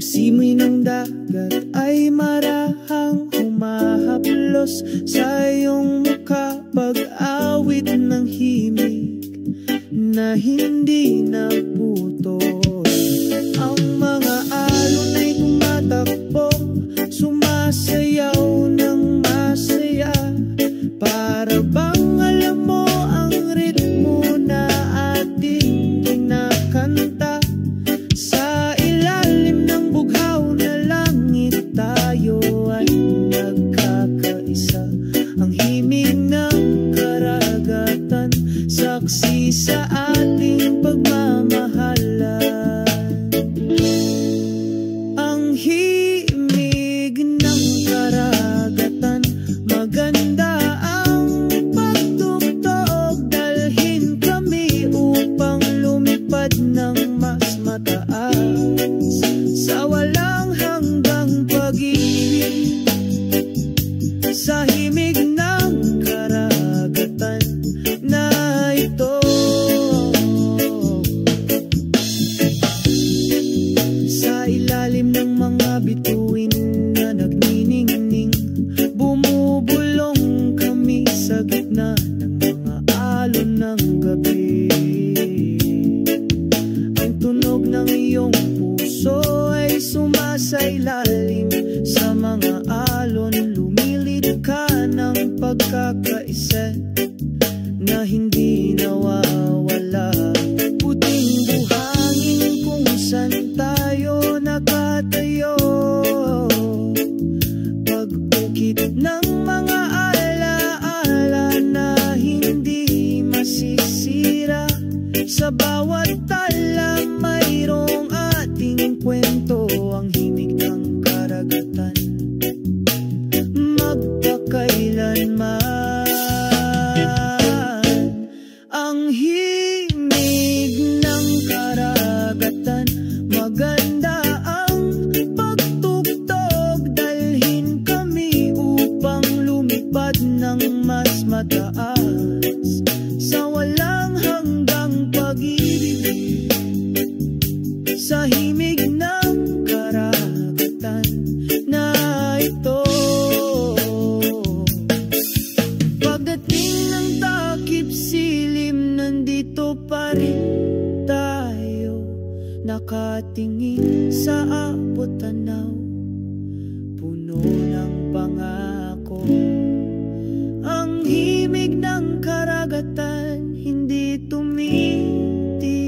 simoy ng dagat ay marahang humahaplos sa iyong mukha. Pag-awit ng himig na hindi naputos. Ang mga alon ay tumatakbo, sumasayaw ng masaya. Para bang alam mo ang ritmo na ating kinakanta. Sa ilalim ng bughaw na langit tayo ay nagkakaisa. Ang himig ng karagatan, saksi sa ating pagmamahalan. Ang himig ng karagatan, maganda ang pagtugtog. Dalhin kami upang lumipad ng mas mataas sa walang hanggang pag-ibig. Sa himig ng karagatan na ito, sa ilalim ng mga bituin na nagniningning, bumubulong kami sa gitna ng mga alon ng gabi. Ang tunog ng iyong puso ay sumasailalim sa mga alon. Lumilid ka ng pagkakaisa na hindi nawawala. Puting buhangin kung saan tayo nakatayo. Pag-ukit ng mga alaala na hindi masisira. Sa bawat tala mayroong ating kwento. Ang himig ng karagatan, magpakailanman. Ang himig ng karagatan, maganda ang pagtugtog. Dalhin kami upang lumipad ng mas mataas sa walang hanggang pag-ibig. Sa himig ng karagatan na ito, pagdating ng takip silim, nandito pa rin tayo, nakatingin sa abot tanaw, puno ng pangako. Ang himig ng karagatan, hindi tumitigil.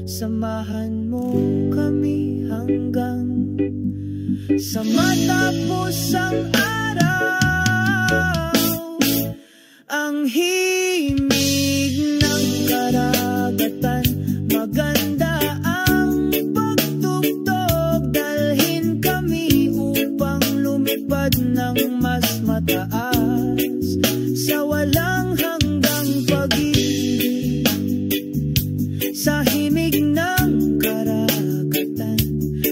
Samahan mo kami hanggang sa matapos ang araw. Ang himig ng karagatan, maganda ang pagtugtog. Dalhin kami upang lumipad ng mas mataas sa walang hanggang pag-ibig. Sa himig ng karagatan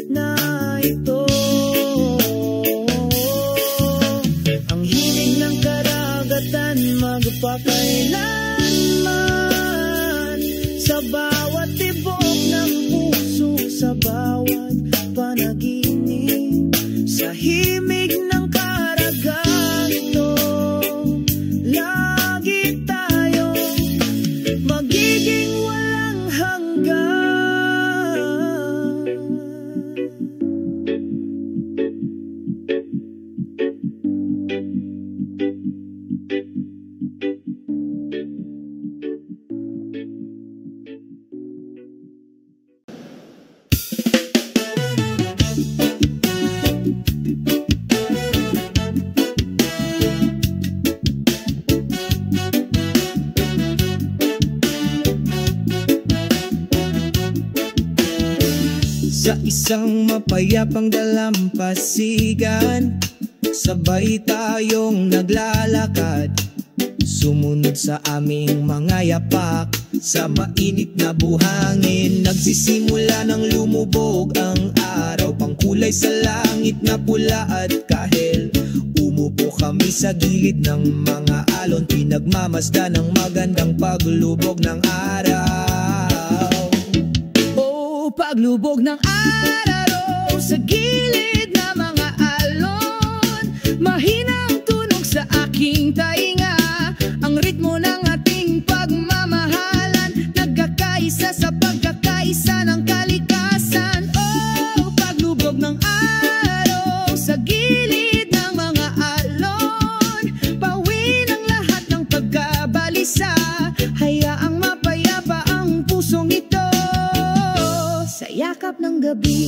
na ito, ang himig ng karagatan, magpakailanman. Sa bawat tibok ng puso, sa bawat panaginip. Sa himig ng karagatan ito, lagi tayo magiging walang hanggan. Sa isang mapayapang dalampasigan, sabay tayong naglalakad, sumunod sa aming mga yapak. Sa mainit na buhangin, nagsisimula ng lumubog ang araw. Pangkulay sa langit na pula at kahel. Umupo kami sa gilid ng mga alon, pinagmamasdan ng magandang paglubog ng araw. Oh, paglubog ng araw, sa gilid ng mga alon, mahinang tunog sa aking tainga. Ang ritmo ng ating pagmamahalan, nagkakaisa sa pagkakaisa ng kalikasan. Oh, paglubog ng araw sa gilid ng mga alon, pawin ang lahat ng pagkabalisa. Hayaang mapayapa ang pusong ito sa yakap ng gabi.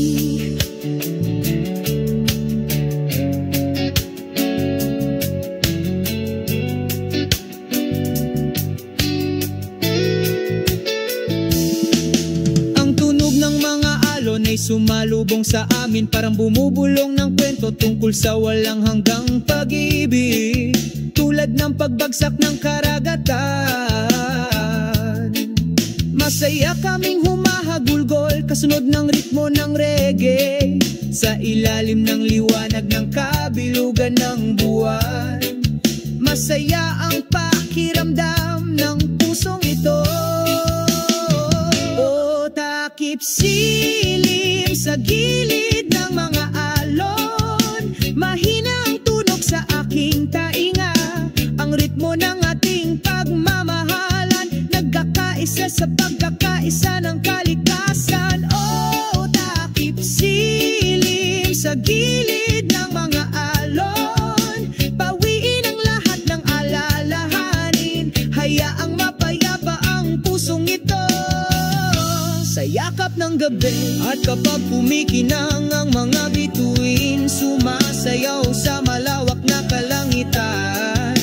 Ay sumalubong sa amin, parang bumubulong ng kwento tungkol sa walang hanggang pag-ibig, tulad ng pagbagsak ng karagatan. Masaya kaming humahagulgol kasunod ng ritmo ng reggae, sa ilalim ng liwanag ng kabilugan ng buwan. Masaya ang pakiramdam ng pusong ito. O takip silim sa gilid ng mga alon, mahina ang tunog sa aking tainga. Ang ritmo ng ating pagmamahalan, nagkakaisa sa pagkakaisa ng kalikasan. Oh, takip silim sa gilid ng mga alon, pawiin ang lahat ng alalahanin. Hayaang mapayapa ang pusong ito sa yakap ng gabi. At kapag kumikinang ang mga bituin, sumasayaw sa malawak na kalangitan,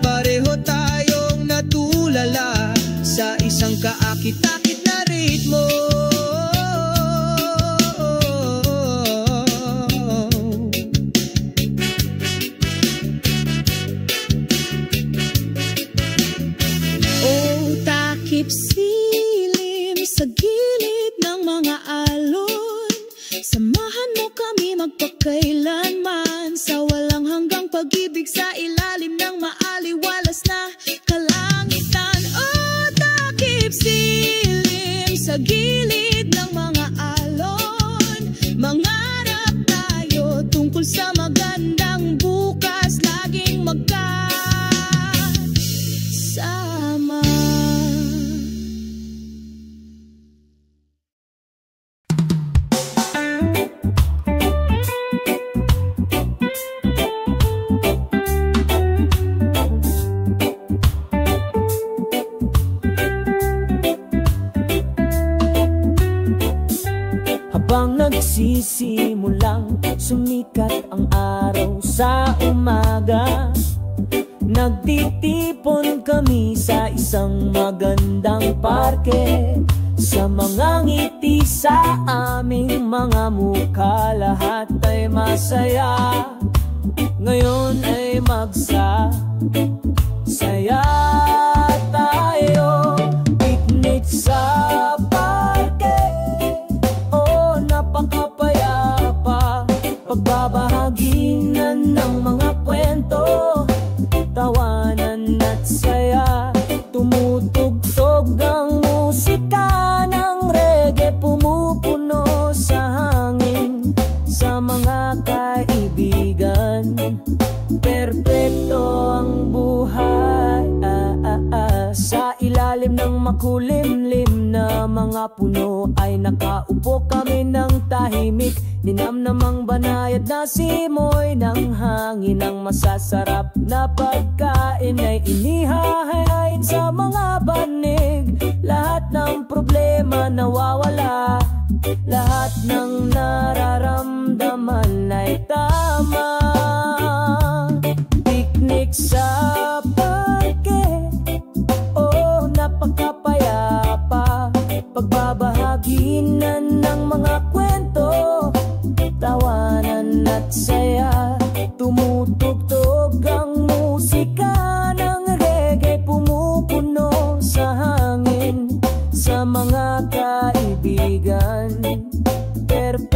pareho tayong natulala sa isang kaakit-akit na ritmo. Oh, takip silim sa gilid ng mga alon, samahan mo kami magpakailanman sa walang hanggang pag-ibig sa ilalim ng maaliwalas na kalangitan. Oh, takip silim sa gilid ng mga alon, mangarap tayo tungkol sa magandang bukas, laging magkasama. Habang nagsisimulang sumikat ang araw sa umaga, nagtitipon kami sa isang magandang parke. Sa mga ngiti sa aming mga mukha, lahat ay masaya. Ngayon ay magsasaya tayo. Picnic sa parke, oh napakapayapa. Pagbabahaginan ng mga kwento, tawanan at saya. Tumutugtog ang musika ng reggae, pumupuno sa hangin sa mga kaibigan. Perpekto ang buhay sa ilalim ng makulimlim na mga puno, ay nakaupo kami ng tahimik. Ninamnamang banayad na simoy ng hangin, ang masasarap na pagkain ay inihahain sa mga banig. Lahat ng problema nawawala, lahat ng nararamdaman ay tama. Picnic sa parke, oh napakapayapa. Pagbabahaginan ng mga kwento, tawanan at saya. Tumutugtog ang musika ng reggae, pumupuno sa hangin sa mga kaibigan. Perfect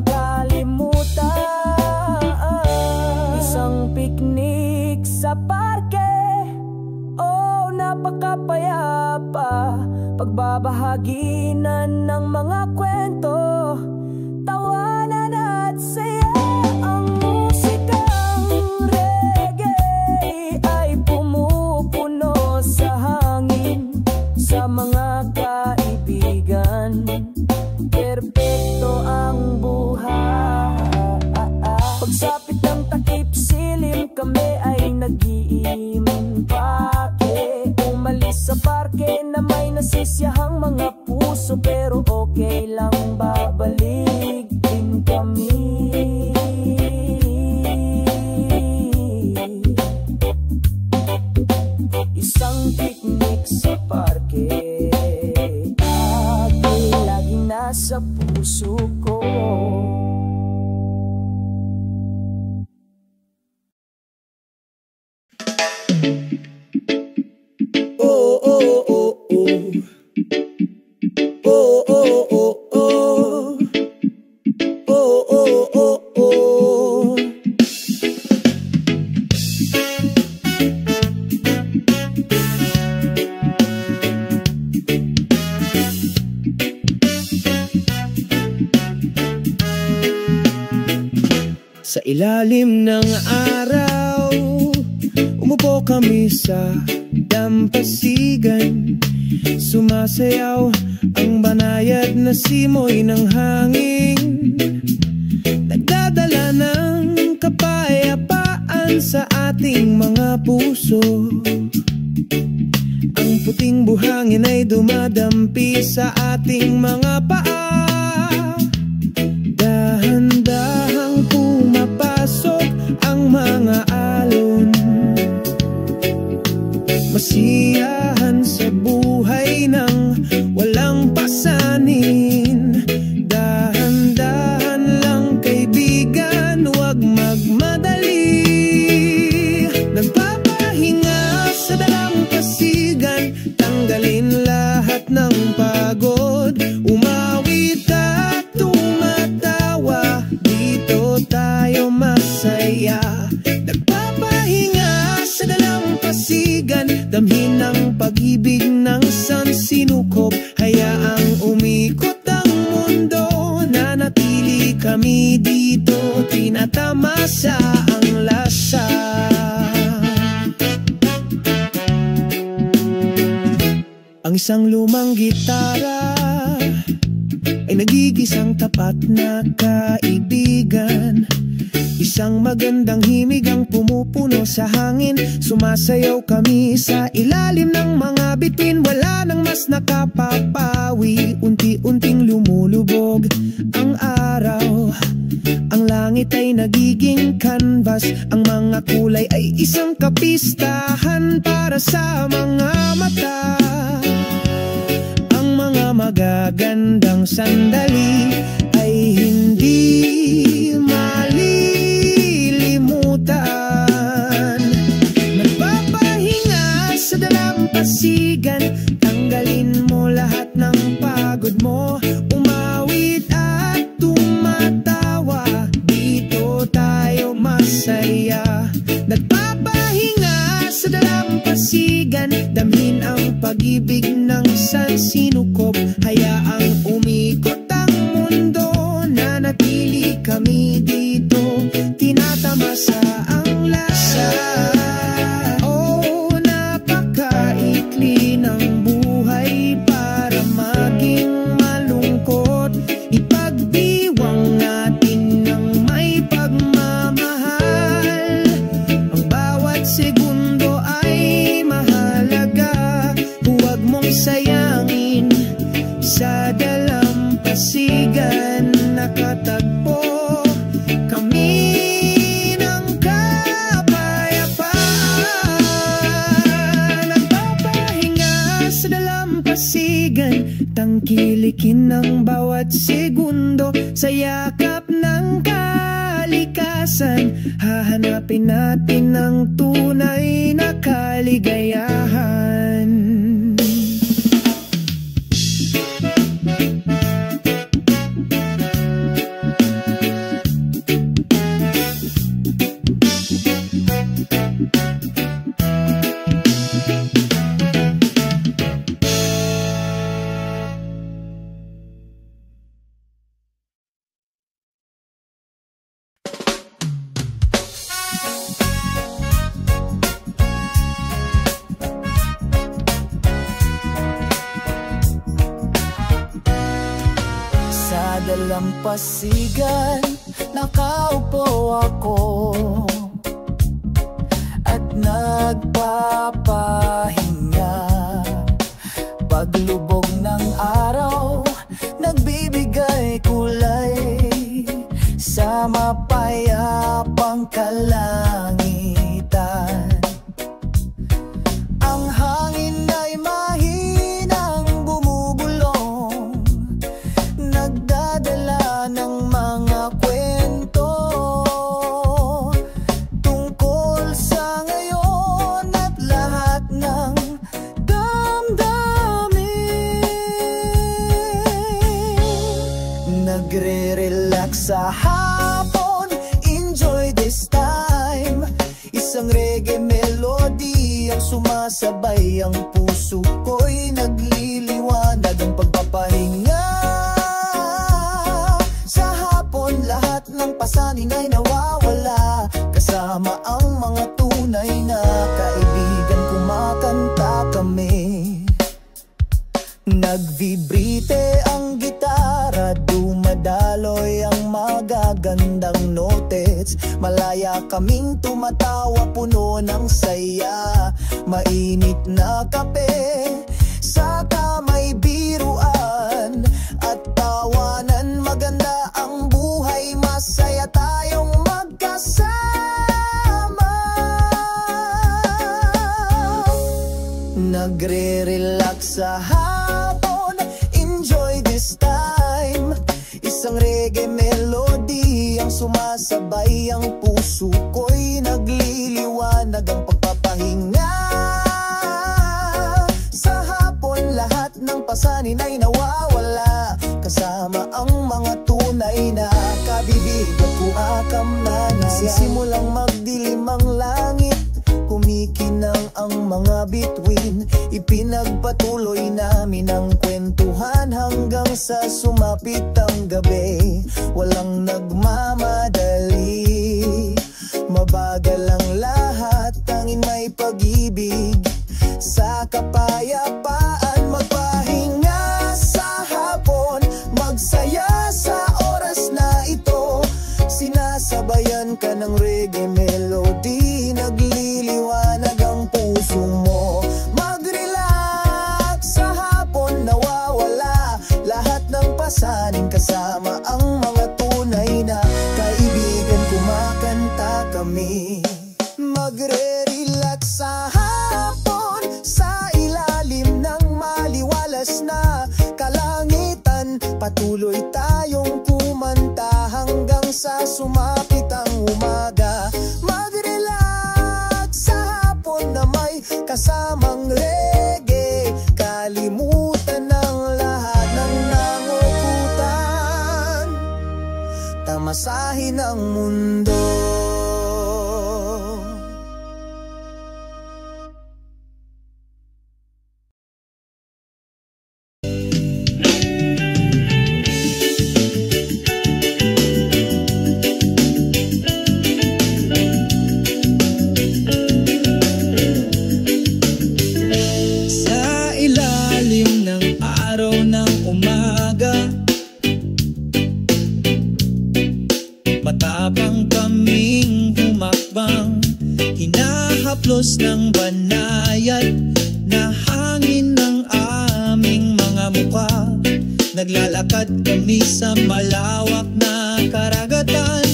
makalimutan. Isang picnic sa parke, oh napakapayapa. Pagbabahaginan ng mga kwento, tawanan at saya. Ang musikang reggae ay pumupuno sa hangin, sa mga kaibigan. Perpekto ang buhay. Pagsapit ng takip silim, kami ay nag-iimpake. Umalis sa parke na may nasisiyahang mga puso, pero okay lang, babalik din kami. Isang picnic sa parke, laging nasa puso ko. Oh, oh, oh, oh. Oh, oh, oh, oh. Oh, oh, oh, oh. Sa ilalim ng araw, umupo kami sa dampasigan. Sumasayaw ang banayad na simoy ng hangin, nagdadala ng kapayapaan sa ating mga puso. Ang puting buhangin ay dumadampi sa ating mga paa. Dahan-dahang pumapasok ang mga alon, masiyahan sa buhay ng walang pasanin. Dahan-dahan lang kaibigan, huwag magmadali. Nagpapahinga sa dalampasigan, tanggalin lahat ng pagod. Umawit at tumatawa, dito tayo masaya. Nagpapahinga sa dalampasigan, damhin ang pag-ibig ng sansinukob. Hayaang umikot ang mundo, nanatili kami dito, tinatamasa ang lasa. Ang isang lumang gitara ay nagigisang tapat na kaibigan. Isang magandang himig ang pumupuno sa hangin. Sumasayaw kami sa ilalim ng mga bituin. Wala nang mas nakapapawi, unti-unting lumulubog ang araw. Ang langit ay nagiging canvas, ang mga kulay ay isang kapistahan para sa mga mata. Ang mga magagandang sandali ay hindi malilimutan. Nagpapahinga sa dalampasigan, tanggalin mo lahat ng pagod mo. Umawit at tumatawa, dito tayo masaya. Nagpapahinga sa dalampasigan, damhin ang pag-ibig ng sansinukob. Hayaang umikot ang mundo, nanatili kami dito, tinatamasa ang lasa. Oh, napakaikli ng buhay para maging malungkot. Ipagdiwang natin ng may pagmamahal. Ang bawat segundo ay mahalaga, huwag mong sayangin. Sa dalampasigan nakatagpo kami ng kapayapaan. Nagpapahinga sa dalampasigan, tangkilikin ng bawat segundo. Sa yakap ng kalikasan, hahanapin natin ang tunay na kaligayahan. dalampasigan, nakaupo ako at nagpapahinga. Paglubog ng araw, nagbibigay kulay sa mapayapang kalangitan. Ang hangin ay mahinang bumubulong, nagdadala ng mga kwento tungkol sa ngayon at lahat ng damdamin. Nagre-relax sa hapon, enjoy this time. Isang reggae melody ang sumasabay, ang puso ko'y nagliliwanag. Ang pagpapahinga sa hapon, lahat ng pasanin ay nawawala. Kasama ang mga tunay na kaibigan, kumakanta kami. Nagvibrite ang gitara, dumadaloy ang magagandang notes. Malaya kaming tumatawa, puno ng saya. Mainit na kape, saka may biruan at tawanan. Maganda ang buhay, masaya tayong magkasama. Nagre-relax sa hapon, enjoy this time. Isang reggae melody ang sumasabay, ang puso ko'y nagliliwanag. Ang pagpapahinga sa hapon, lahat ng pasanin ay nawawala. Kasama ang mga tunay na kabibigan, kuakam na nagsisimulang magdilim ang langit. Kumikinang ang mga bituin, ipinagpatuloy namin ang kwentuhan hanggang sa sumapit ang gabi. Walang nagmamadali, mabagal ang lahat, tanging may pag-ibig sa kapayapaan. Magpahinga sa hapon, magsaya sa oras na ito. Sinasabayan ka ng reggae melody, nagliliwanag ang puso mo. Mag-relax sa hapon, nawawala lahat ng pasanin. Kasama ang mga tunay na kaibigan, kumakanta kami. Magre-relax sa hapon, sa ilalim ng maliwalas na kalangitan. Patuloy tayong kumanta hanggang sa sumapit ang umaga. Mag-relax sa hapon na may kasamang reggae. Kalimutan ng lahat ng nangukutan, tamasahin ang mundo. Matapang kaming humakbang, hinahaplos ng banayad na hangin ng aming mga mukha. Naglalakad kami sa malawak na karagatan,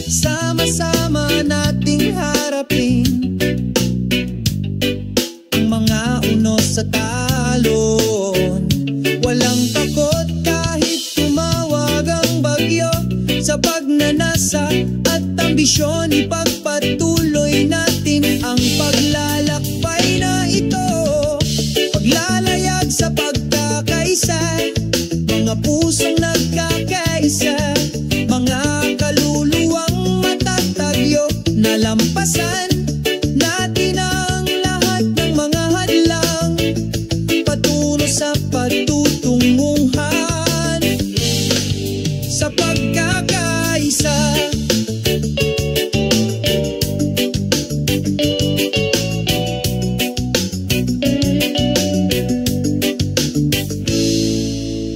sama-sama nating harapin ang mga unos sa talon. Walang takot kahit tumawag ang bagyo, sa pagnanasa at ambisyon, ipagpatuloy natin ang paglalakbay na ito. Paglalayag sa pagkakaisa, mga pusong nagkakaisa, mga kaluluwang matatagyo. Nalampasan natin ang lahat ng mga hadlang, patungo sa patutunguhan sa pagkakaisa.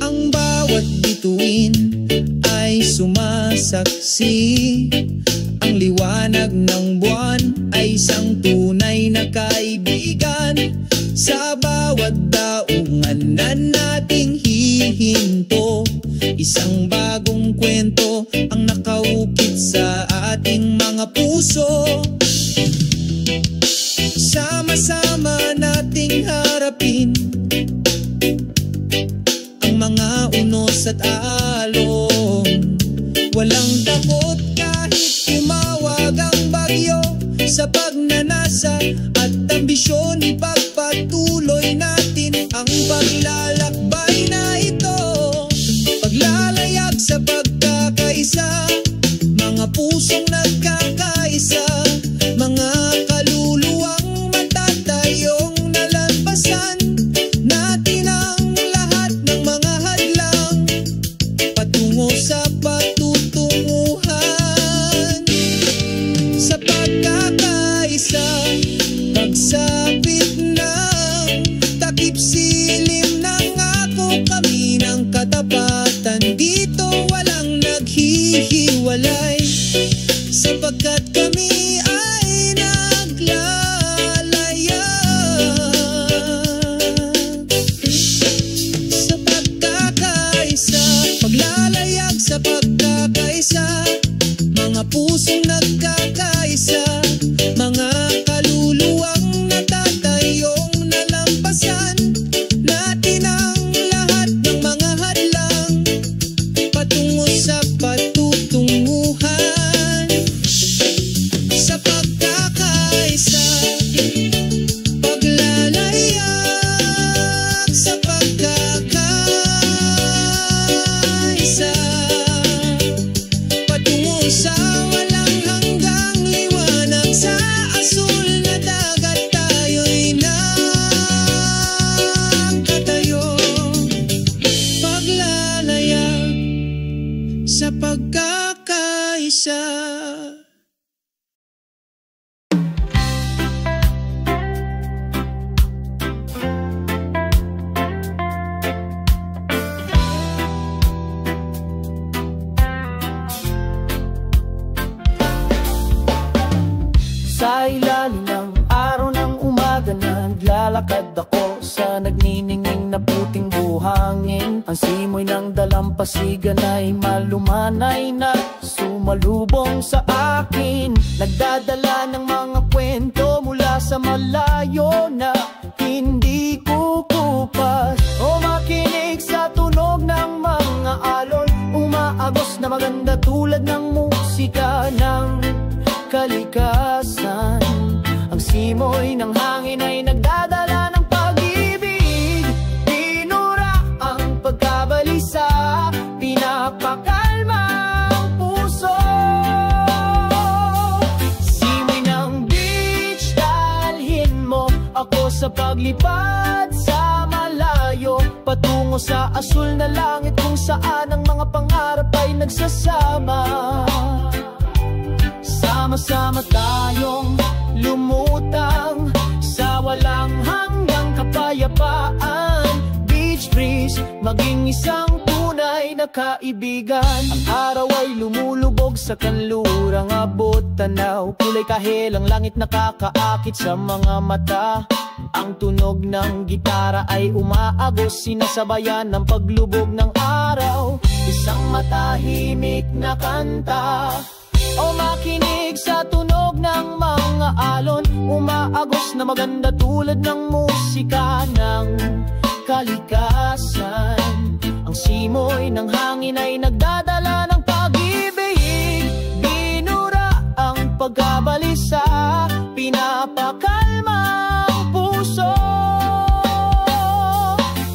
Ang bawat ay sumasaksi. Ang liwanag ng buwan ay isang tunay na kaibigan. Sa bawat daungan na nating hihinto, isang bagong kwento ang nakaukit sa ating mga puso. Sama-sama nating harapin ang mga unos at alon. Walang takot kahit tumawag ang bagyo. Sa pagnanasa at ambisyon, ipagpatuloy natin ang paglalakbay na ito. Paglalayag sa pagkakaisa, mga pusong nagkakaisa, mga kaluluwang matatayong nalampasan natin ang lahat ng mga hadlang patungo sa patutunguhan. Sa pagkakaisa, pagsapit ng takip silim ng ako kami ng katapatan. Dito walang naghihiwalay, sapagkat kami ay naglalayag. Sa pagkakaisa, paglalayag sa pagkakaisa, mga pusong nagkakaisa, mga kaluluwang natatayong nalampasan natin ang lahat ng mga hadlang patungo sa patutunguhan. Sa pagkakaisa, paglalayag sa pagkakaisa, patungo sa walang hanggang liwanag. Sa asul na dagat tayo'y nakatayo, paglalayag sa pagkakaisa. Sa ilalim ng araw ng umaga, naglalakad ako sa nagniningning na puting buhangin. Ang simoy ng dalampasigan ay malumanay na sumalubong sa akin. Nagdadala ng mga kwento mula sa malayo na hindi kukupas. O makinig sa tunog ng mga alon, umaagos na maganda tulad ng musika ng kalikasan. Ang simoy ng hangin ay nagdadala ng pag-ibig. Pinura ang pagkabalisa, pinapakalma ang puso. Simoy ng beach, dalhin mo ako sa paglipad sa malayo, patungo sa asul na langit kung saan ang mga pangarap ay nagsasama. Sama-sama tayong lumutang sa walang hanggang kapayapaan. Beach breeze, maging isang tunay na kaibigan. Ang araw ay lumulubog sa kanlurang abot tanaw. Kulay kahel ang langit nakakaakit sa mga mata. Ang tunog ng gitara ay umaagos, sinasabayan ng paglubog ng araw. Isang matahimik na kanta. O makinig sa tunog ng mga alon, umaagos na maganda tulad ng musika ng kalikasan. Ang simoy ng hangin ay nagdadala ng pag-ibig. Binura ang pagkabalisa, pinapakalma ang puso.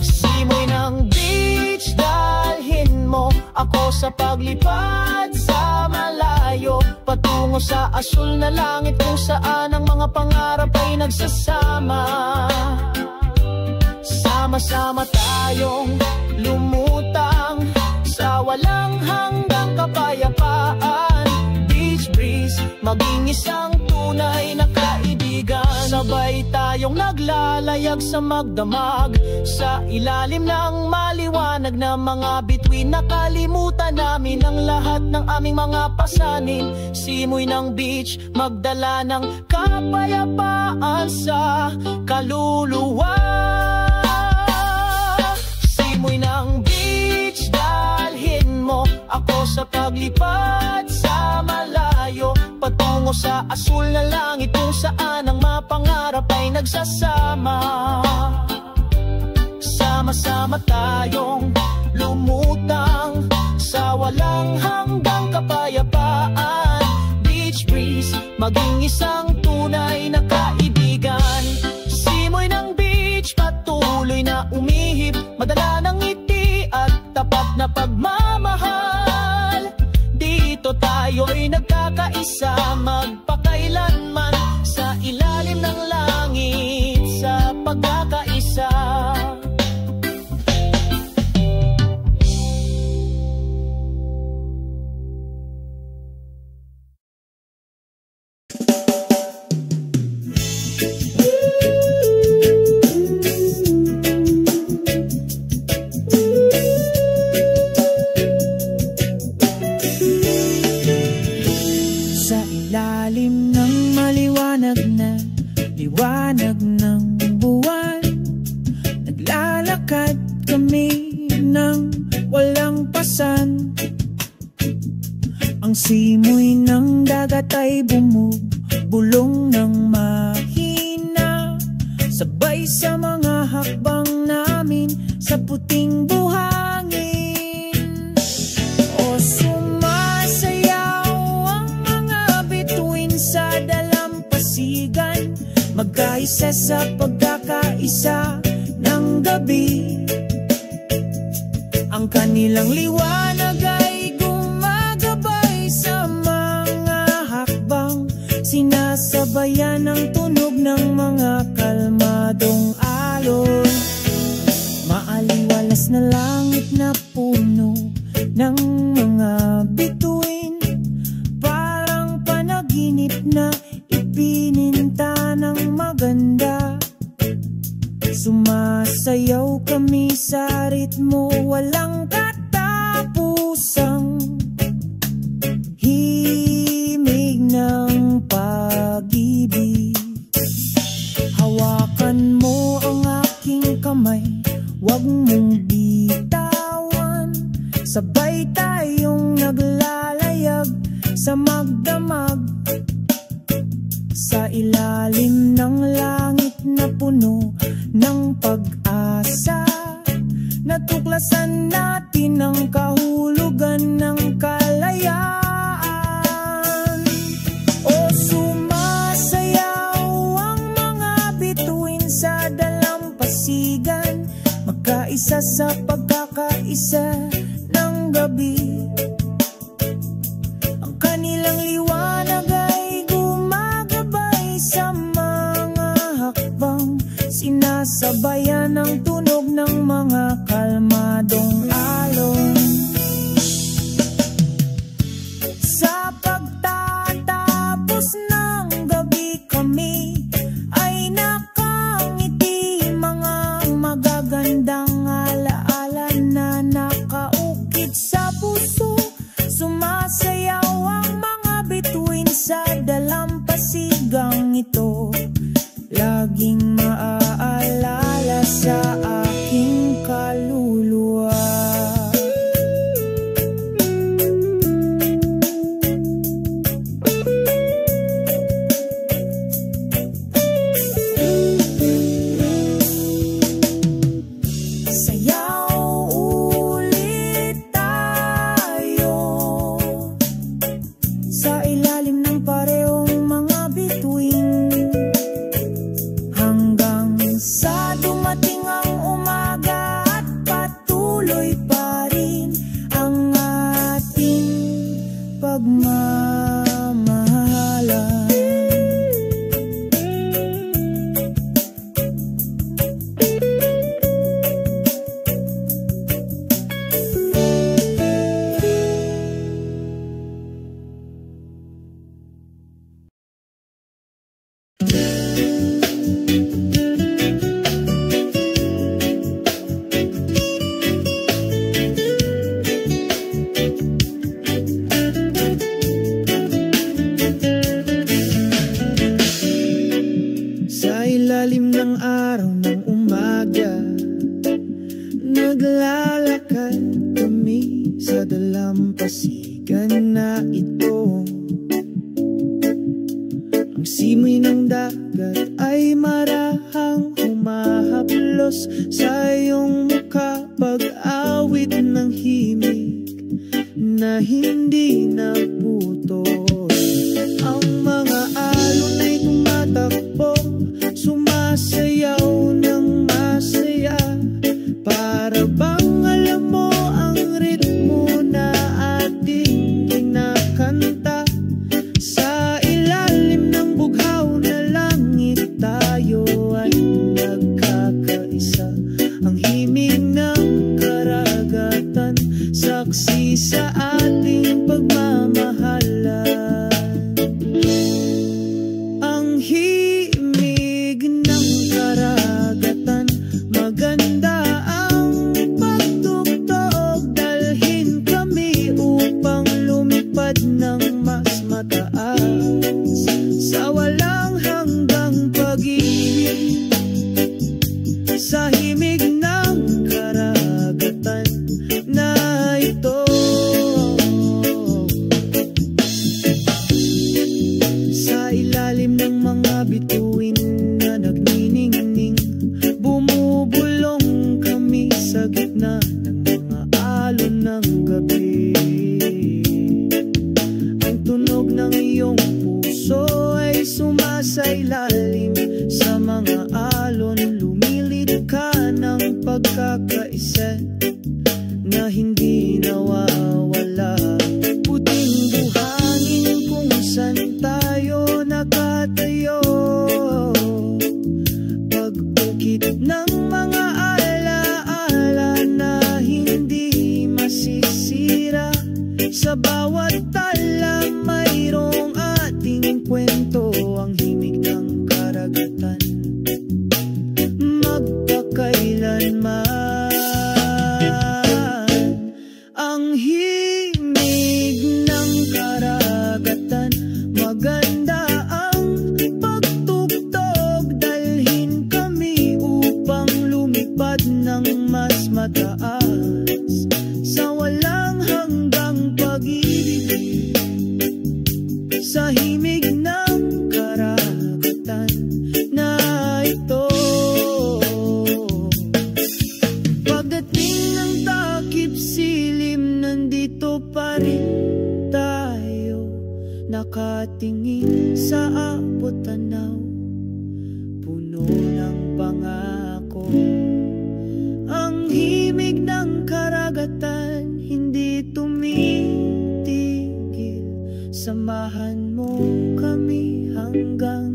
Simoy ng beach, dalhin mo ako sa paglipad sa malayo, patungo sa asul na langit kung saan ang mga pangarap ay nagsasama. Sama-sama tayong lumutang sa walang hanggang kapayapaan. Beach breeze, maging isang tunay na kaibigan. Sabay tayong naglalayag sa magdamag, sa ilalim ng maliwanag na mga bituin. Nakalimutan namin ang lahat ng aming mga pasanin. Simoy ng beach, magdala ng kapayapaan sa kaluluwa. Simoy ng beach, dalhin mo ako sa paglipad sa malayo, patungo sa asul na langit kung saan ang mapangarap ay nagsasama. Sama-sama tayong lumutang sa walang hanggang kapayapaan. Beach breeze, maging isang tunay na kaibigan. Simoy ng beach, patuloy na umihip, madala ng ngiti at tapat na pagmamahal. Dito tayo'y nagkakaisa, magpakailanman sa ilalim ng langit, sa pagkakaisa. Liwanag ng buwan, naglalakad kami ng walang pasan. Ang simoy ng dagat ay bumubulong ng mahina, sabay sa mga hakbang namin sa puting buhangin. O sumasayaw ang mga bituin sa dalampasigan, magkaisa sa pagkakaisa ng gabi. Ang kanilang liwanag ay gumagabay sa mga hakbang, sinasabayan ang tunog ng mga kalmadong alon. Maaliwalas na langit na puno ng mga bituin, parang panaginip na ipininta ng maganda. Sumasayaw kami sa ritmo, walang katapusang himig ng pag-ibig. Hawakan mo ang aking kamay, huwag mong bitawan. Sabay tayong naglalayag sa magdamag, sa ilalim ng langit na puno ng pag-asa. Natuklasan natin ang kahulugan ng kalayaan. O sumasayaw ang mga bituin sa dalampasigan, magkaisa sa pagkakaisa ng gabi. Ang kanilang liwanag ay sa mga hakbang, sinasabayan ang tunog ng mga kalmadong alon. Sa pagtatapos ng gabi kami ay nakangiti, mga magagandang alaala na nakaukit sa puso. Sumasayaw ang mga bituin sa dalampasigang ito, laging maaalala sa aking kaluluwa. Sayaw ulit tayo sa ilalim ng parehong mga bituin, hanggang sa dumating ang umaga at patuloy pa rin ang ating pagmamahalan. na ito. Ang simoy ng dagat ay marahang humahaplos sa iyong mukha, pag-awit ng himig na hindi naputos. Ang mga alon ay tumatakbo, sumasayaw ng masaya, para bang alam mo ang ritmo na ating kinakanta. Sa ilalim ng bughaw na langit tayo ay nagkakaisa. Ang himig ng karagatan, saksi sa ating pagmamahalan. Ang himig ng karagatan, maganda ang pagtugtog. Dalhin kami upang lumipad ng mas mataas, sa walang hanggang pag-ibig. Sa himig ng karagatan na ito, sa ilalim ng mga bituin na nagniningning, bumubulong kami sa gitna ng mga alon ng gabi. Ang tunog ng iyong puso ay sumasailalim sa mga alon. Lumilid ka ng pagkakaisa na hindi nawawala. Puting buhangin kung saan tayo nakatayo, pag-ukit ng mga alaala na hindi masisira. Sa bawat tala mayroong ating kwento. Ang himig ng karagatan, magpakailanman. Ang himig ng karagatan, maganda ang pagtugtog. Dalhin kami upang lumipad ng mas mataas, sa walang hanggang pag-ibig. Sa himig ng karagatan na ito, pagdating ng takip silim, nandito pa rin tayo, nakatingin sa abot tanaw, puno ng pangako. Ang himig ng karagatan, hindi tumitigil. Samahan mo kami hanggang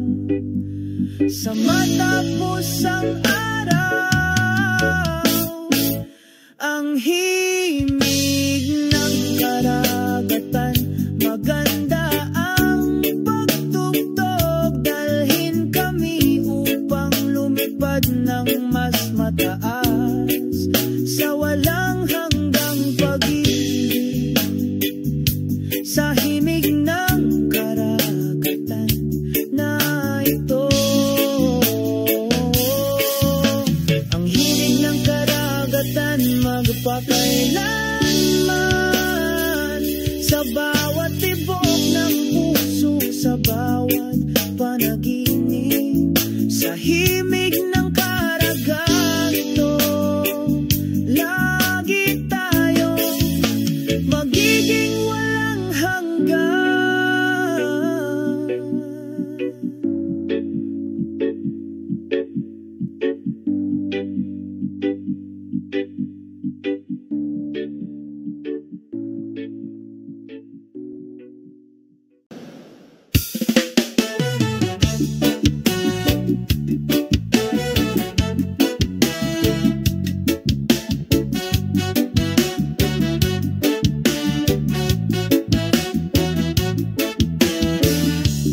sa matapos ang araw. Ang himig ng karagatan, maganda ang pagtugtog. Dalhin kami upang lumipad ng mas mataas, sa walang hanggang pag-ibig. Sa himig ng karagatan na ito, ang himig ng karagatan, magpakailanman. Sa bawat tibok ng puso, sa bawat panaginip, sa himig ng karagatan ito, lagi tayo magiging walang hanggan.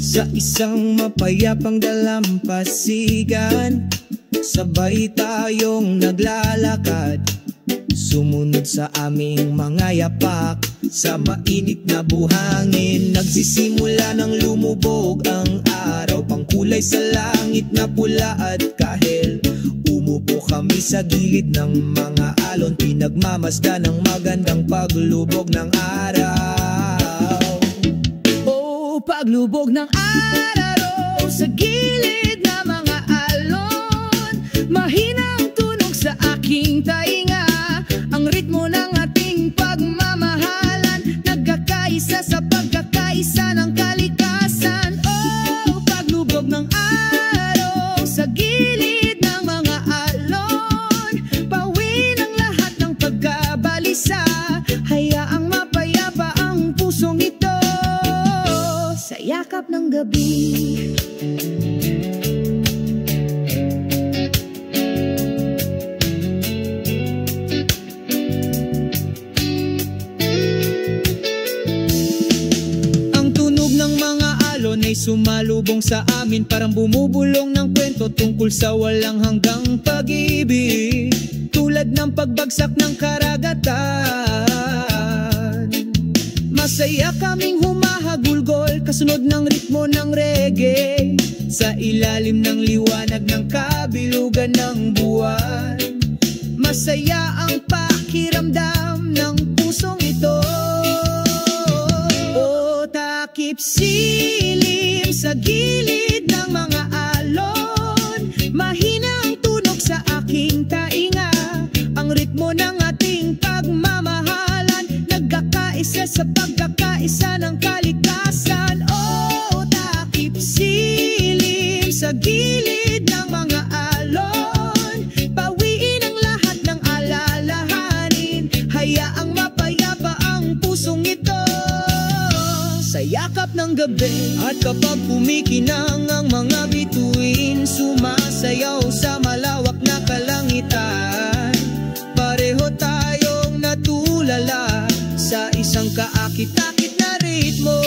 Sa isang mapayapang dalampasigan, sabay tayong naglalakad, sumunod sa aming mga yapak. Sa mainit na buhangin, nagsisimula ng lumubog ang araw. Pangkulay sa langit na pula at kahel, umupo kami sa gilid ng mga alon, pinagmamasdan ng magandang paglubog ng araw. paglubog ng araw sa gilid ng mga alon, mahinang tunog sa aking tainga, ang ritmo ng ating pagmamahalan, nagkakaisa sa pagkakaisa ng kalikasan. Oh, paglubog ng araw sa gilid ng mga alon, pawin ang lahat ng pagkabalisa, hayaang mapayapa ang pusong ito sa yakap ng gabi. Ang tunog ng mga alon ay sumalubong sa amin, parang bumubulong ng kwento tungkol sa walang hanggang pag-ibig, tulad ng pagbagsak ng karagatan. Masaya kaming humahagulgol kasunod ng ritmo ng reggae, sa ilalim ng liwanag ng kabilugan ng buwan. Masaya ang pakiramdam ng pusong ito. O takip silim sa gilid ng mga alon, mahina ang tunog sa aking tainga, ang ritmo ng ating pagmamahalan, nagkakaisa sa pagkakaisa ng kalikasan. Oh, takip silim sa gilid ng mga alon, pawiin ang lahat ng alalahanin, hayaang mapayapa ang pusong ito sa yakap ng gabi. At kapag kumikinang ang mga bituin, sumasayaw sa malawak na kalangitan, pareho tayong natulala sa isang kaakit-akit na ritmo.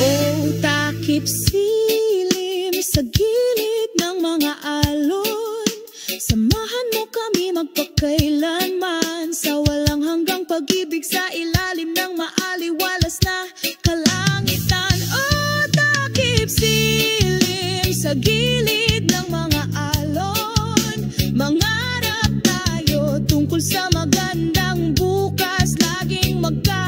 Oh, takip silim sa gilid ng mga alon, samahan mo kami magpakailanman sa walang hanggang pag-ibig sa ilalim ng maaliwalas na kalangitan. Oh, takip silim sa gilid ng mga alon, mangarap tayo tungkol sa magandang bukas, laging magkasama.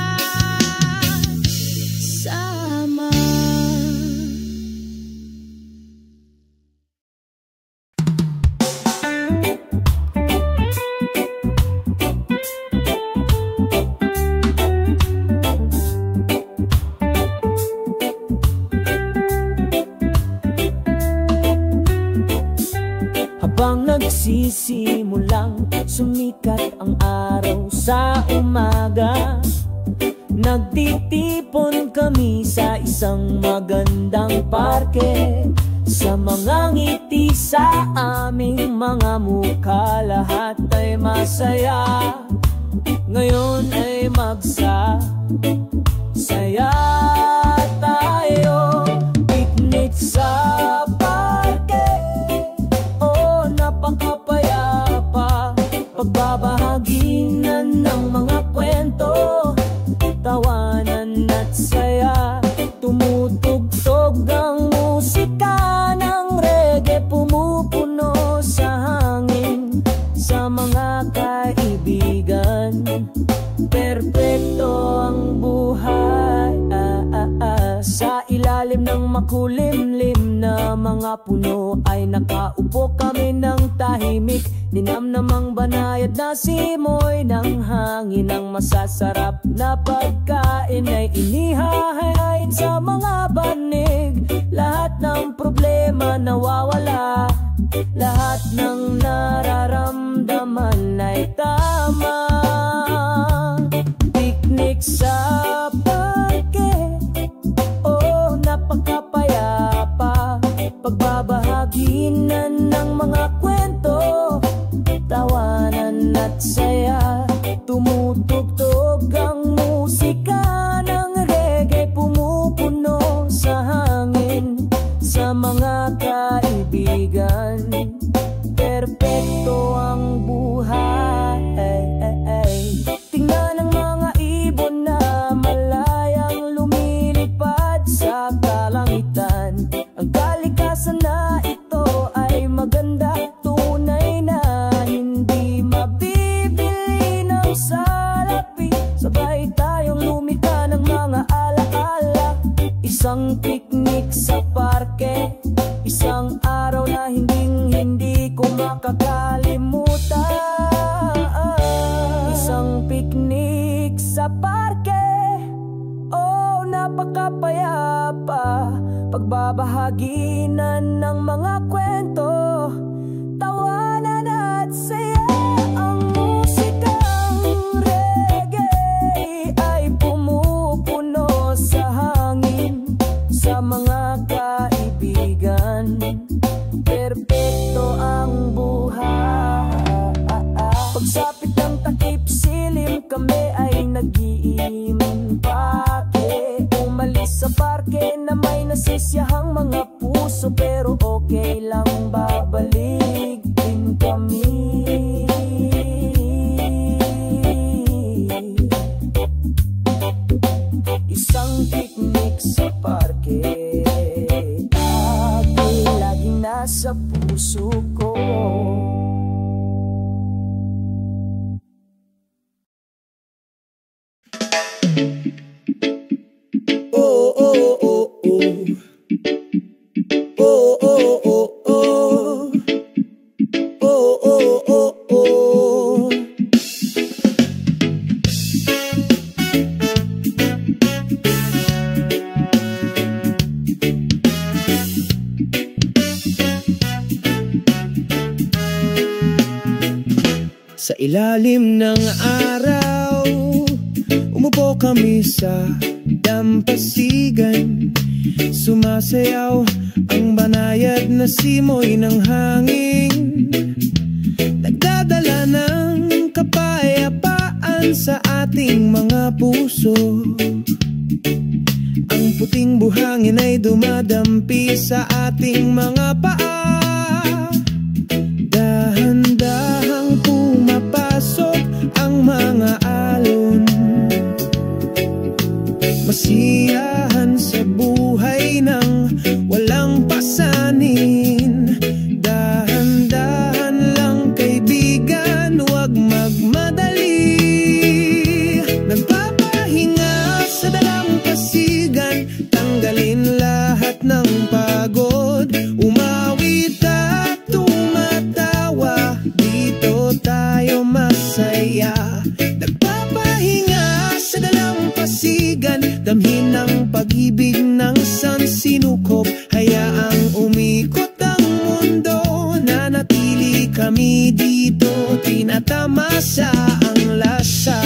Habang nagsisimulang sumikat ang araw sa umaga, nagtitipon kami sa isang magandang parke. Sa mga ngiti sa aming mga mukha, lahat ay masaya. Ngayon ay magsasaya tayo, picnic sa parke. Oh, napakapayapa, pagbabahaginan ng mga kwento, tawanan at saya. Tumutugtog ang musika ng reggae, pumupuno sa hangin sa mga kaibigan. Perpekto ang buhay sa ilalim ng makulimlim na mga puno, ay nakaupo kami ng tahimik. Ninamnamang banayad na simoy ng hangin, ang masasarap na pagkain ay inihahain sa mga banig. Lahat ng problema nawawala, lahat ng nararamdaman ay tama. Picnic sa parke, oh, napakapayapa, pagbabahaginan ng mga kwento, tawanan at saya. Tumutugtog ang musika ng reggae, pumupuno sa hangin sa mga kaibigan. Perpekto ang buhay. Tingnan ang mga ibon na malayang lumilipad sa kalangitan. Ang kalikasan na ito ay maganda. Isang araw na hindi ko makakalimutan. Isang picnic sa parke, oh napakapayapa. Pagbabahaginan ng mga kwento, tawanan at saya. Ang musikang reggae ay pumupuno sa hangin. Sa mga kaibigan, perpekto ang buhay. Pagsapit ng takip silim, kami ay nag-iimpake. Umalis sa parke na may nasisiyahang mga puso, pero okay lang, babalik din kami. Isang picnic sa parke, laging nasa puso ko. Oh, oh, oh, oh. Oh, oh, oh, oh. Oh, oh, oh, oh. Sa ilalim ng araw, umupo kami sa dampasigan. Sumasayaw ang banayad na simoy ng hangin, nagdadala ng kapayapaan sa ating mga puso. Ang puting buhangin ay dumadampi sa ating mga paa. Dahan-dahang pumapasok ang mga alon, masiyahan sa buhay ng walang pasanin. Dahan-dahan lang kaibigan, huwag magmadali. Nagpapahinga sa dalampasigan, tanggalin lahat ng pagod. Umawit at tumatawa, dito tayo masaya. Nagpapahinga sa dalampasigan, damhin ang pag-ibig ng sansinukob. Hayaang umikot ang mundo, nanatili kami dito, tinatamasa ang lasa.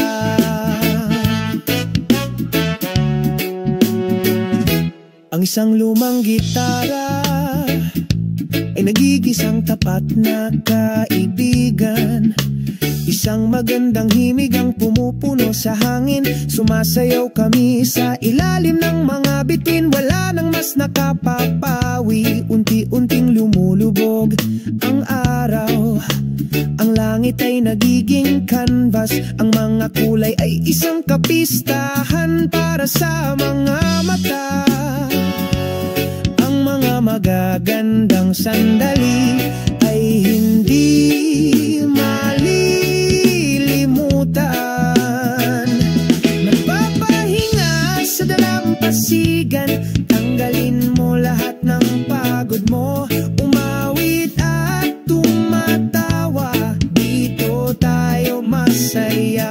Ang isang lumang gitara ay nagigisang tapat na kaibigan. Isang magandang himig ang pumupuno sa hangin. Sumasayaw kami sa ilalim ng mga bituin. Wala nang mas nakapapawi, unti-unting lumulubog ang araw. Ang langit ay nagiging canvas, ang mga kulay ay isang kapistahan para sa mga mata. Ang mga magagandang sandali ay hindi malilimutan. Nagpapahinga sa dalampasigan, tanggalin mo lahat ng pagod mo. Umawit at tumatawa, dito tayo masaya.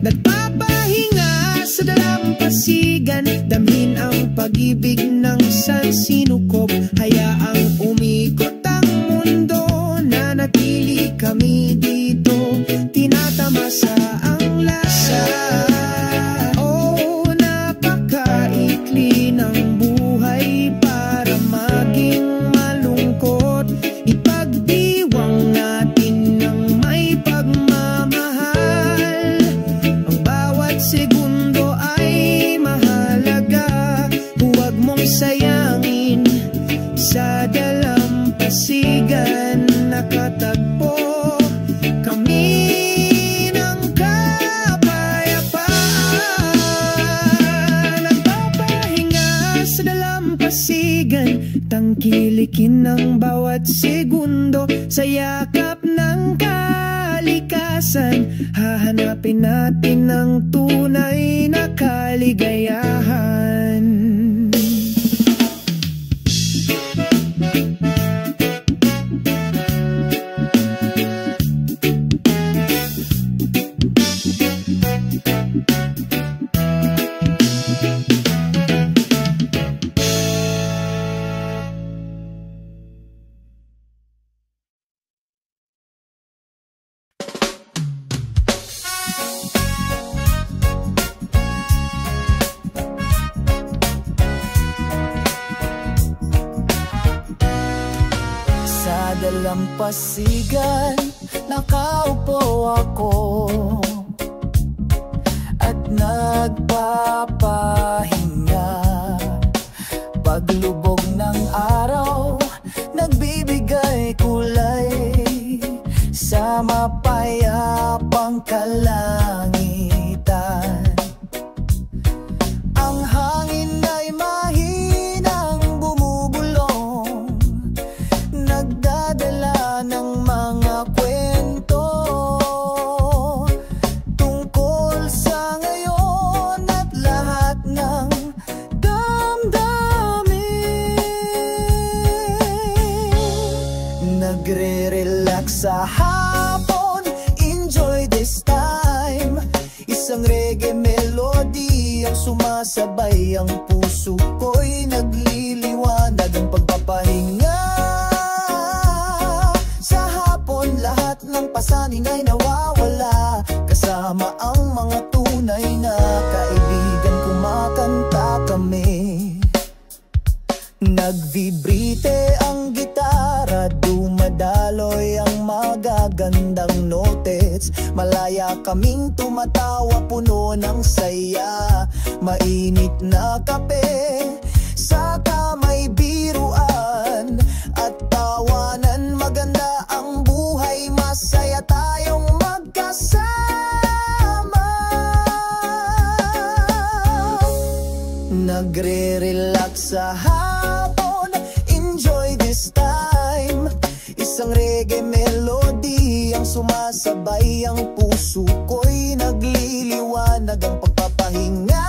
Nagpapahinga sa dalampasigan, damhin ang pag-ibig ng sansinukob. Hayaang umikot ang mundo, nanatili kami dito, tinatamasa ang lasa. Oh, napakaikli ng buhay para maging malungkot. Ipagdiwang natin ng may pagmamahal. Ang bawat segundo ay mahalaga, huwag mong sayangin. Sa dalampasigan nakatagpo kami ng kapayapaan. Nagpapahinga sa dalampasigan, tangkilikin ng bawat segundo. Sa yakap ng kalikasan, hahanapin natin ang tunay na kaligayahan. nagdadalampasigan, nakaupo ako at nagpapahinga. Paglubog ng araw, nagbibigay kulay sa mapayapang kalangitan. Ang hangin ay mahinang bumubulong, nagdadala ng mga kwento tungkol sa ngayon at lahat ng damdamin. Nagre-relax sa hapon, enjoy this time. Isang reggae melody ang sumasabay, ang puso ko'y nagliliwanag, ang pagpapahinga. Sa hapon lahat ng pasanin ay nawawala, kasama ang mga tunay na kaibigan, kumakanta kami. Nagvibrite ang gitara, dumadaloy ang magagandang notes. Malaya kaming tumatawa, puno ng saya. Mainit na kape, saka may biruan at tawanan. Maganda ang buhay, masaya tayong magkasama. Nagre-relax sa hapon, enjoy this time. Isang reggae melody ang sumasabay, ang puso ko'y nagliliwanag, ang pagpapahinga.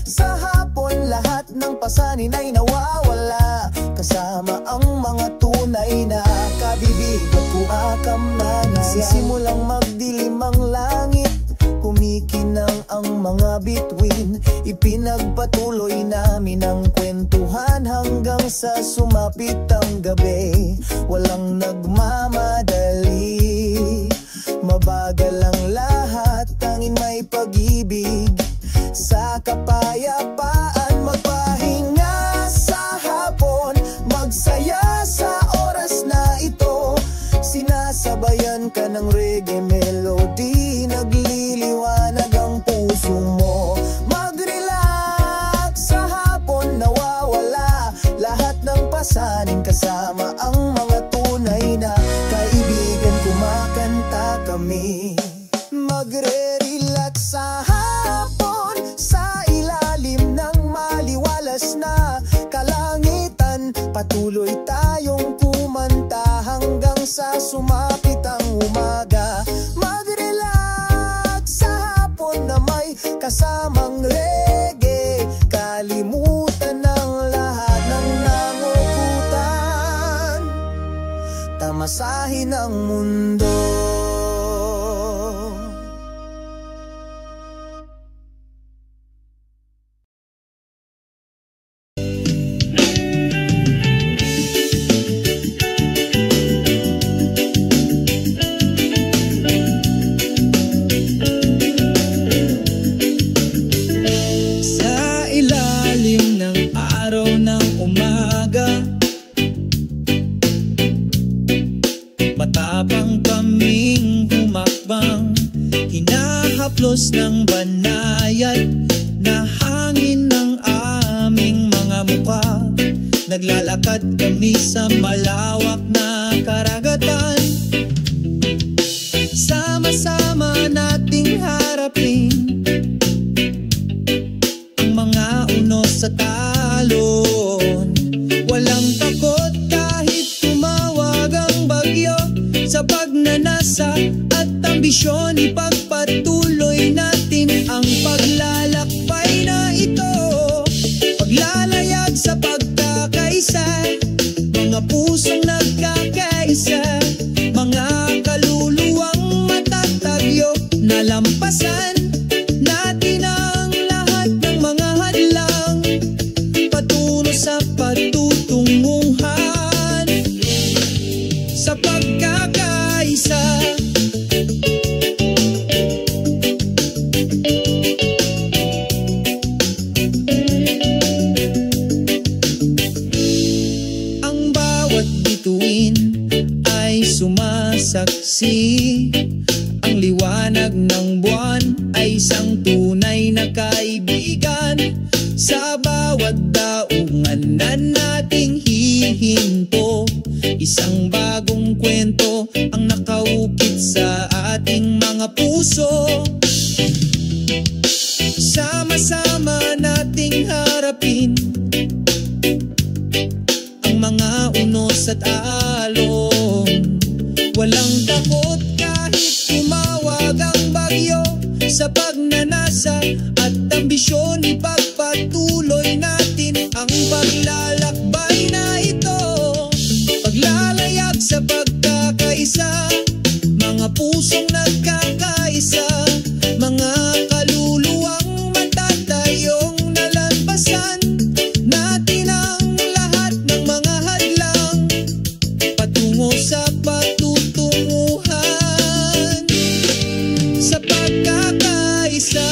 Sa hapon lahat ng pasanin ay nawawala, kasama ang mga tunay na kabibigan, kuakam na nagsisimulang magdilim ang langit, kumikinang ang mga bituin. Ipinagpatuloy namin ang kwentuhan hanggang sa sumapit ang gabi. Walang nagmamadali, mabagal ang lahat, tanging may pag-ibig. Sa kapayapaan magpahinga sa hapon, magsaya sa oras na ito. Sinasabayan ka ng reggae melody, nagliliwanag ang puso mo. Mag-relax sa hapon, nawawala lahat ng pasanin, kasama ang mga tunay na kaibigan, kumakanta kami. Magre-relax sa hapon, sa ilalim ng maliwalas na kalangitan. Patuloy tayong kumanta hanggang sa sumapit ang umaga. Mag-relax sa hapon na may kasamang reggae, kalimutan ng lahat ng nangukutan, tamasahin ang mundo. Matapang kaming humakbang, hinahaplos ng banayad na hangin ng aming mga mukha. Naglalakad kami sa malawak na karagatan, sama-sama nating harapin ang mga unos sa talon. Walang takot kahit tumawag ang bagyo, sa pagnanasa at ambisyon ipagpatuloy natin ang paglalakbay na ito. Paglalayag sa pagkakaisa, mga pusong nagkakaisa, mga kaluluwang matatagyo. Nalampasan natin ang lahat ng mga hadlang, patungo sa patutunguhan sa pagkakaisa. Ang bawat atin ay sumasaksi. Ang liwanag ng buwan ay isang tunay na kaibigan. Sa bawat daungan na nating hihinto, isang bagong kwento ang nakaukit sa ating mga puso. Sama-sama nating harapin ang mga unos at alon. Walang takot kahit tumawag ang bagyo. Sa pagnanasa at ambisyon, ipagpatuloy natin ang paglalakbay na ito. Paglalayag sa pagkakaisa, mga pusong nagkakaisa, mga kaluluwang matatayong nalampasan natin ang lahat ng mga hadlang patungo sa patutunguhan. Sa pagkakaisa,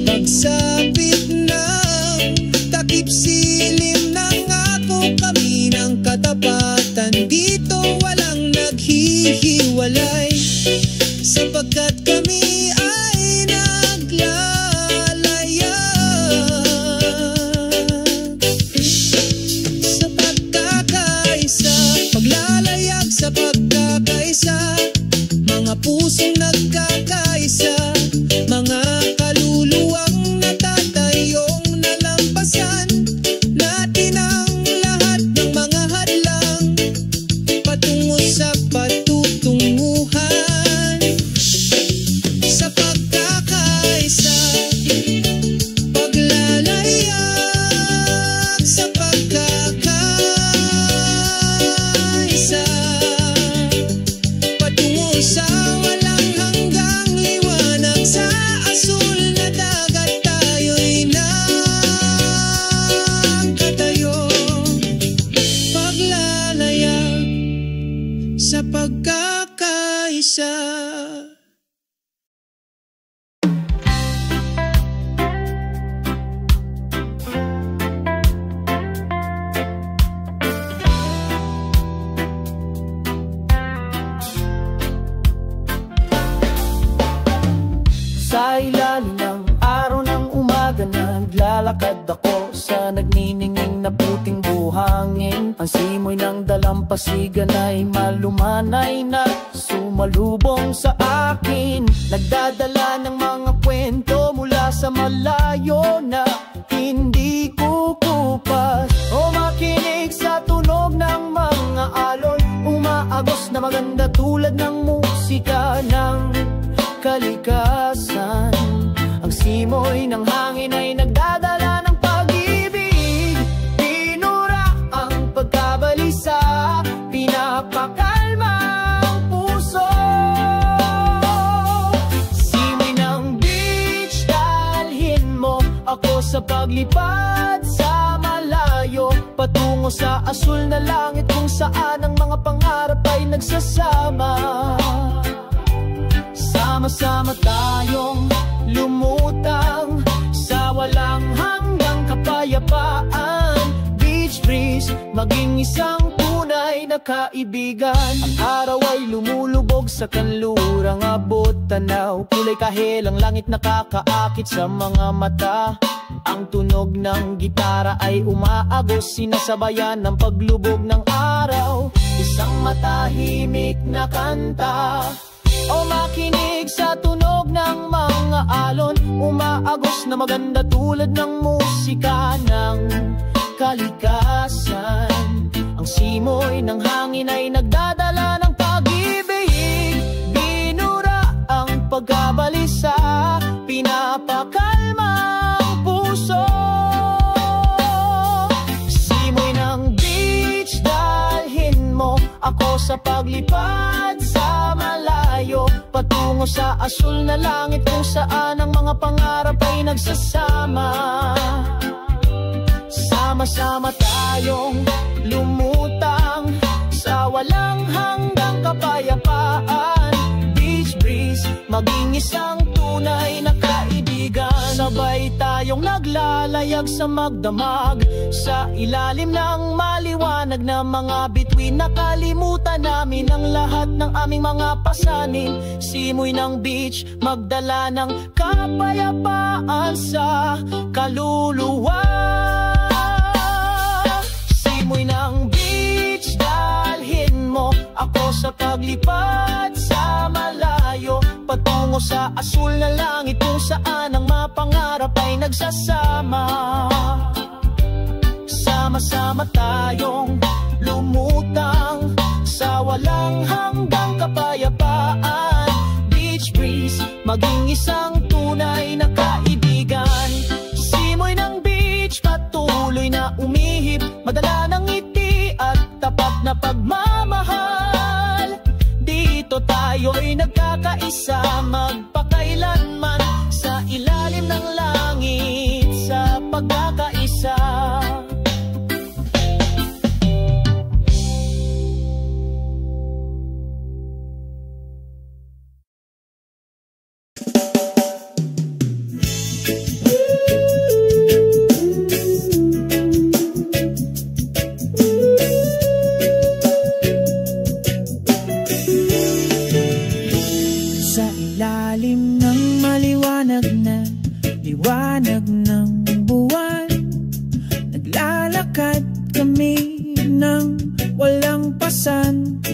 pagsapit ng takip silim ng ako, kami ng katapatan. Dito walang naghihiwalay, sapagkat kami ay naglalayag. Sa pagkakaisa, paglalayag sa pagkakaisa, mga pusong nagkakaisa, mga kaluluwang natatayong nalampasan natin ang lahat ng mga hadlang patungo sa patutunguhan. Sa pagkakaisa, paglalayag sa pagkakaisa, patungo sa walang hanggang liwanag. Sa asul na dagat tayo'y nagkatayo. Paglalayag sa pagkakaisa. Sa ilalim ng araw ng umaga, naglalakad ako sa nagniningning na puting buhangin. Ang simoy ng dalampasigan ay malumanay na sumalubong sa akin. Nagdadala ng mga kwento mula sa malayo na hindi kukupas. O makinig sa tunog ng mga alon, umaagos na maganda tulad ng musika ng kalikasan. Ang simoy ng hangin ay nagdadala ng pag-ibig. Pinura ang pagkabalisa, pinapakalma ang puso. Simoy ng beach, dalhin mo ako sa paglipad sa malayo, patungo sa asul na langit kung saan ang mga pangarap ay nagsasama. Sama-sama tayong lumutang sa walang hanggang kapayapaan. Beach breeze, maging isang tunay na kaibigan. Ang araw ay lumulubog sa kanlurang abot tanaw. Kulay kahel ang langit nakakaakit sa mga mata. Ang tunog ng gitara ay umaagos, sinasabayan ng paglubog ng araw. Isang matahimik na kanta. O makinig sa tunog ng mga alon, umaagos na maganda tulad ng musika ng kalikasan. Ang simoy ng hangin ay nagdadala ng pag-ibig. Binura ang pagkabalisa, pinapakalma ang puso. Simoy ng beach, dalhin mo ako sa paglipad sa malayo, patungo sa asul na langit kung saan ang mga pangarap ay nagsasama. Sama-sama tayong lumutang sa walang hanggang kapayapaan. Beach breeze, maging isang tunay na kaibigan. Sabay tayo tayong naglalayag sa magdamag, sa ilalim ng maliwanag na mga bituin. Nakalimutan namin ang lahat ng aming mga pasanin. Simoy ng beach, magdala ng kapayapaan sa kaluluwa. Simoy ng beach, dalhin mo ako sa paglipad sa malayo, patungo sa asul na langit kung saan ang mapangarap ay nagsasama. Sama-sama tayong lumutang sa walang hanggang kapayapaan. Beach breeze, maging isang tunay na kaibigan. Simoy ng beach, patuloy na umihip, madala ng ngiti at tapat na pagmamahal. Dito tayo'y nagkakaisa, magpakailanman sa ilalim ng langit, sa pagkakaisa. Liwanag ng buwan, naglalakad kami ng walang pasan.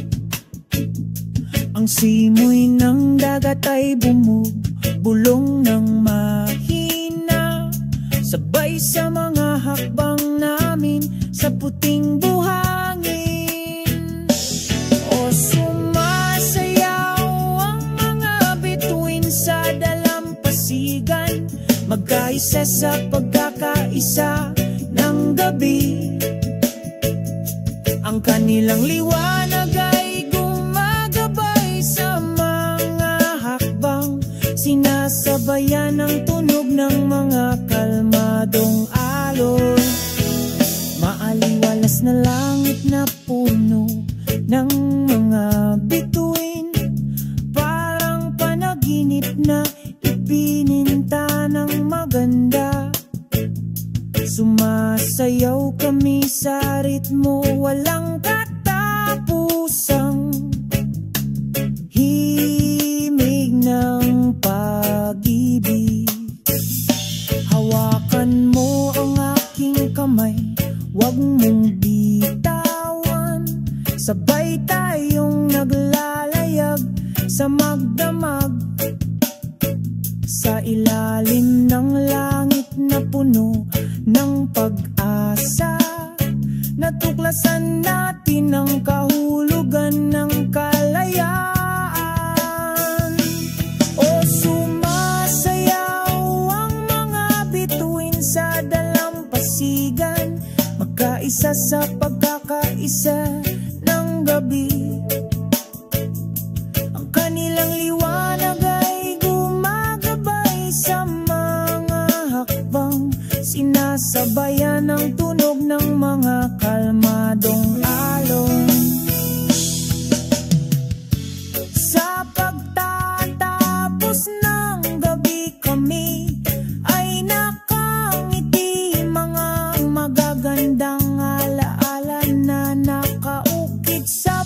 Ang simoy ng dagat ay bumubulong ng mahina, sabay sa mga hakbang namin sa puting buhangin. O sumasayaw ang mga bituin sa dalampasigan, magkaisa sa pagkakaisa ng gabi. Ang kanilang liwanag ay gumagabay sa mga hakbang, sinasabayan ang tunog ng mga kalmadong alon. Maaliwalas na langit na puno ng mga bituin, parang panaginip na ipininta ng maganda. Sumasayaw kami sa ritmo, walang katapusang himig ng pag-ibig. Hawakan mo ang aking kamay, huwag mong bitawan. Sabay tayong naglalayag sa magdamag, sa ilalim ng langit na puno ng pag-asa. Natuklasan natin ang kahulugan ng kalayaan. O sumasayaw ang mga bituin sa dalampasigan, magkaisa sa pagkakaisa ng gabi. Ang kanilang liwanag ay sa mga hakbang, sinasabayan ang tunog ng mga kalmadong alon. Sa pagtatapos ng gabi kami ay nakangiti, mga magagandang alaala na nakaukit sa